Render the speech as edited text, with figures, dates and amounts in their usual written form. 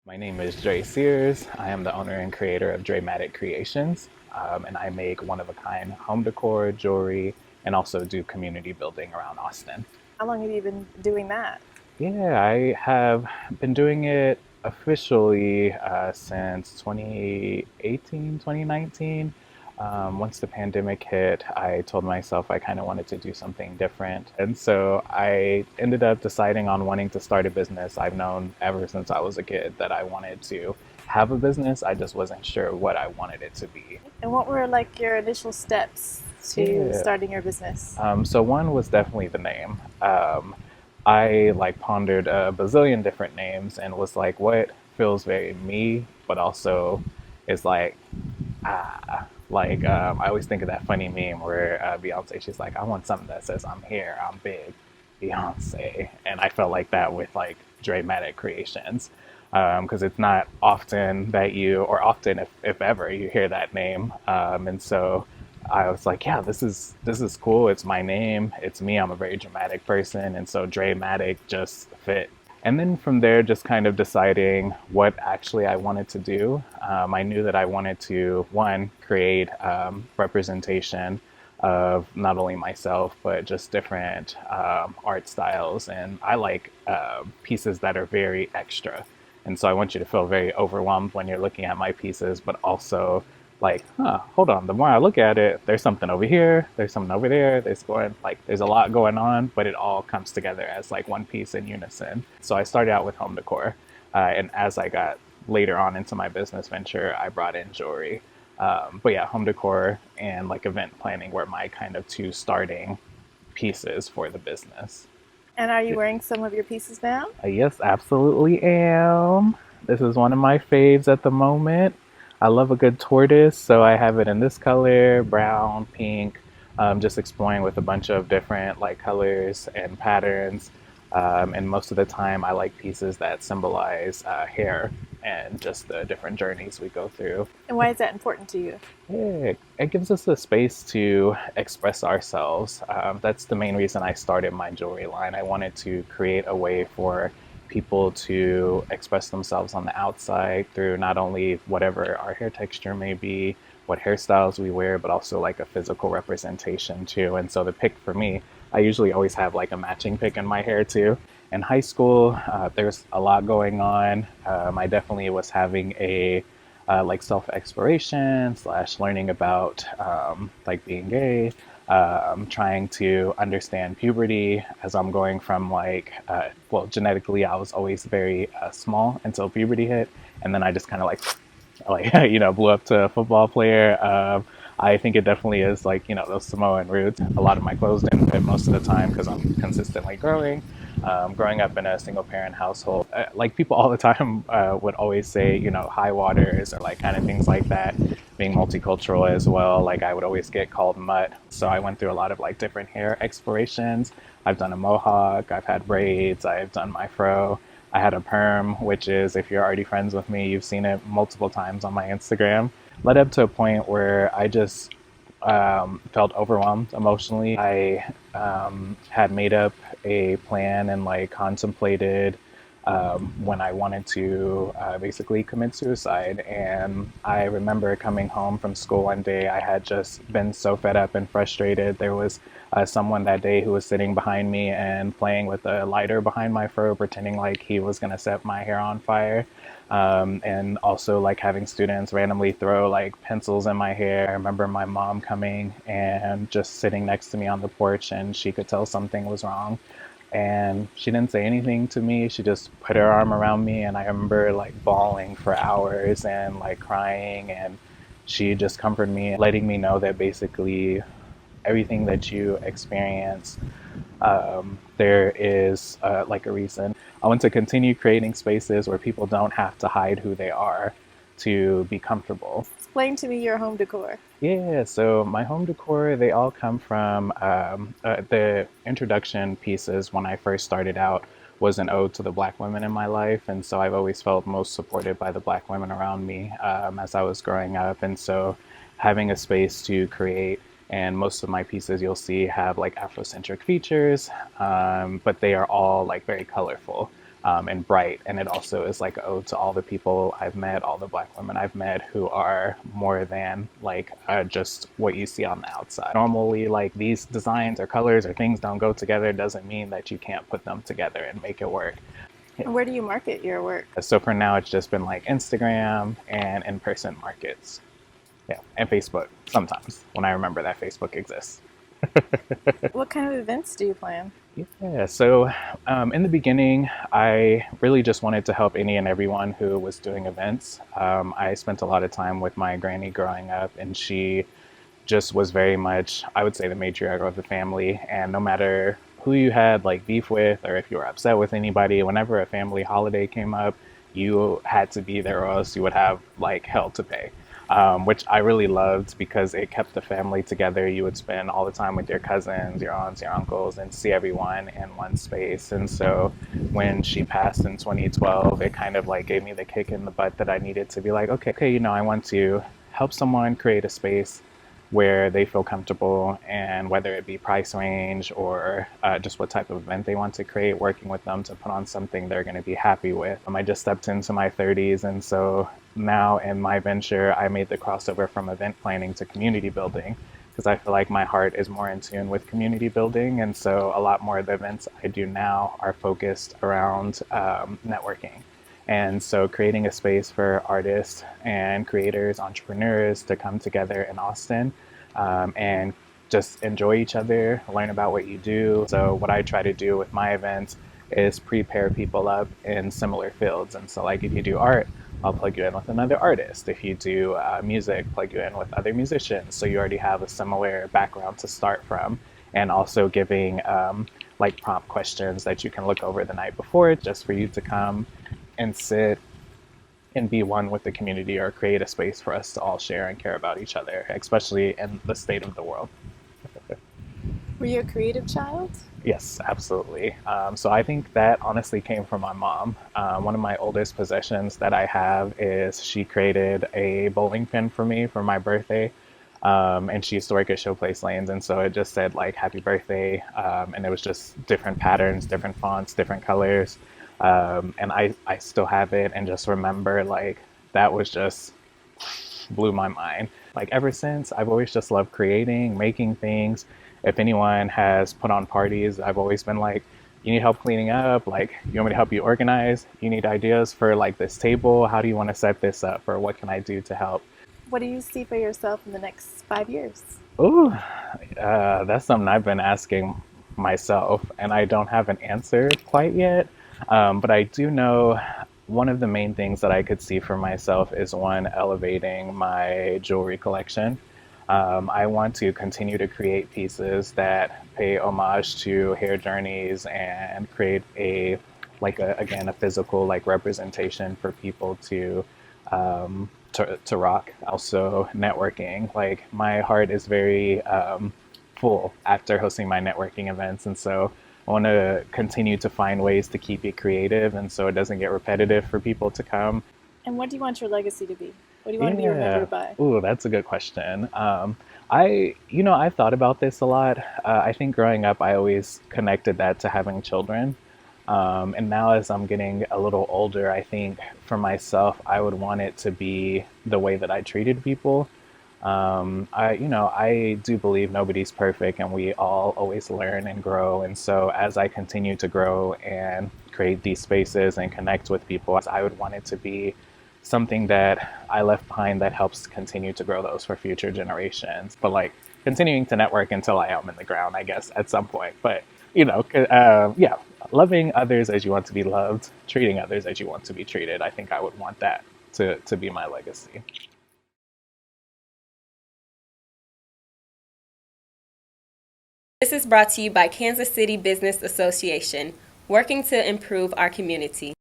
My name is Dray Sears. I am the owner and creator of Dramatic Creations, and I make one-of-a-kind home decor, jewelry, and also do community building around Austin. How long have you been doing that? Yeah, I have been doing it officially since 2018, 2019. Once the pandemic hit, I told myself I kind of wanted to do something different. And so I ended up deciding on wanting to start a business. I've known ever since I was a kid that I wanted to have a business. I just wasn't sure what I wanted it to be. And what were like your initial steps to Yeah. starting your business? So one was definitely the name. I like pondered a bazillion different names and was like, what feels very me, but also is like, I always think of that funny meme where Beyonce, she's like, I want something that says I'm here, I'm big, Beyonce. And I felt like that with like Dramatic Creations. Because it's not often that or often if ever, you hear that name. And so I was like, yeah, this is cool. It's my name. It's me. I'm a very dramatic person, and so Dramatic just fit. And then from there, just kind of deciding what actually I wanted to do. I knew that I wanted to, one, create representation of not only myself, but just different art styles. And I like pieces that are very extra. And so I want you to feel very overwhelmed when you're looking at my pieces, but also like, hold on, the more I look at it, there's something over here, there's something over there, there's a lot going on, but it all comes together as like one piece in unison. So I started out with home decor, and as I got later on into my business venture, I brought in jewelry. But yeah, home decor and like event planning were my kind of two starting pieces for the business. And are you wearing some of your pieces now? Yes, absolutely am. This is one of my faves at the moment. I love a good tortoise, so I have it in this color, brown, pink, just exploring with a bunch of different like colors and patterns. And most of the time, I like pieces that symbolize hair and just the different journeys we go through. And why is that important to you? Yeah, it gives us a space to express ourselves. That's the main reason I started my jewelry line. I wanted to create a way for people to express themselves on the outside through not only whatever our hair texture may be, what hairstyles we wear, but also like a physical representation too. And so the pick for me, I usually always have like a matching pick in my hair too. In high school, there's a lot going on. I definitely was having a like self exploration slash learning about like being gay, trying to understand puberty as I'm going from like, well, genetically, I was always very small until puberty hit. And then I just kind of blew up to a football player. I think it definitely is like, those Samoan roots. A lot of my clothes didn't fit most of the time because I'm consistently growing. Growing up in a single parent household, like people all the time would always say, high waters or like kind of things like that. Being multicultural as well, like I would always get called mutt. So I went through a lot of like different hair explorations. I've done a mohawk, I've had braids, I've done my fro. I had a perm, which is, if you're already friends with me, you've seen it multiple times on my Instagram. Led up to a point where I just felt overwhelmed emotionally. I had made up a plan and like contemplated when I wanted to basically commit suicide. And I remember coming home from school one day. I had just been so fed up and frustrated. There was someone that day who was sitting behind me and playing with a lighter behind my fro, pretending like he was going to set my hair on fire. And also like having students randomly throw like pencils in my hair. I remember my mom coming and just sitting next to me on the porch, and she could tell something was wrong. And she didn't say anything to me. She just put her arm around me, and I remember like bawling for hours and like crying. And she just comforted me, letting me know that basically everything that you experience, there is like a reason. I want to continue creating spaces where people don't have to hide who they are to be comfortable. Explain to me your home decor. Yeah, so my home decor, they all come from the introduction pieces when I first started out was an ode to the black women in my life. And so I've always felt most supported by the black women around me as I was growing up. And so having a space to create, and most of my pieces you'll see have like Afrocentric features, but they are all like very colorful. and bright. And it also is like an ode to all the people I've met, all the Black women I've met who are more than like just what you see on the outside. Normally, like these designs or colors or things don't go together doesn't mean that you can't put them together and make it work. And where do you market your work? So for now, it's just been like Instagram and in-person markets. Yeah, and Facebook sometimes when I remember that Facebook exists. What kind of events do you plan? Yeah, so in the beginning, I really just wanted to help any and everyone who was doing events. I spent a lot of time with my granny growing up, and she just was very much, I would say, the matriarch of the family. And no matter who you had like beef with, or if you were upset with anybody, whenever a family holiday came up, you had to be there, or else you would have like hell to pay. Which I really loved because it kept the family together. You would spend all the time with your cousins, your aunts, your uncles, and see everyone in one space. And so when she passed in 2012, it kind of like gave me the kick in the butt that I needed to be like, okay, I want to help someone create a space where they feel comfortable, and whether it be price range or just what type of event they want to create, working with them to put on something they're going to be happy with. I just stepped into my 30s, and so now in my venture, I made the crossover from event planning to community building because I feel like my heart is more in tune with community building. And so a lot more of the events I do now are focused around networking. And so creating a space for artists and creators, entrepreneurs to come together in Austin and just enjoy each other, learn about what you do. So what I try to do with my events is prepare people up in similar fields. And so like if you do art, I'll plug you in with another artist. If you do music, plug you in with other musicians. So you already have a similar background to start from. And also giving like prompt questions that you can look over the night before just for you to come and sit and be one with the community, or create a space for us to all share and care about each other, especially in the state of the world. Were you a creative child? Yes, absolutely. So I think that honestly came from my mom. One of my oldest possessions that I have is she created a bowling pin for me for my birthday. And she used to work at Showplace Lanes, and so it just said like "Happy Birthday," and it was just different patterns, different fonts, different colors, and I still have it, and just remember like that was just blew my mind. Like ever since, I've always just loved creating, making things. If anyone has put on parties, I've always been like, you need help cleaning up? Like, you want me to help you organize? You need ideas for like this table? How do you want to set this up? Or what can I do to help? What do you see for yourself in the next 5 years? Ooh, that's something I've been asking myself, and I don't have an answer quite yet. But I do know one of the main things that I could see for myself is one, elevating my jewelry collection. I want to continue to create pieces that pay homage to hair journeys and create again a physical like representation for people to rock. Also networking. Like my heart is very full after hosting my networking events, and so I want to continue to find ways to keep it creative, and so it doesn't get repetitive for people to come. And what do you want your legacy to be? What do you want to be Yeah. remembered by? Ooh, that's a good question. I've thought about this a lot. I think growing up, I always connected that to having children. And now, as I'm getting a little older, I think for myself, I would want it to be the way that I treated people. I do believe nobody's perfect, and we all always learn and grow. And so, as I continue to grow and create these spaces and connect with people, I would want it to be something that I left behind that helps continue to grow those for future generations. But like continuing to network until I am in the ground, I guess, at some point. But yeah, loving others as you want to be loved, treating others as you want to be treated. I think I would want that to be my legacy. This is brought to you by Kansas City Business Association, working to improve our community.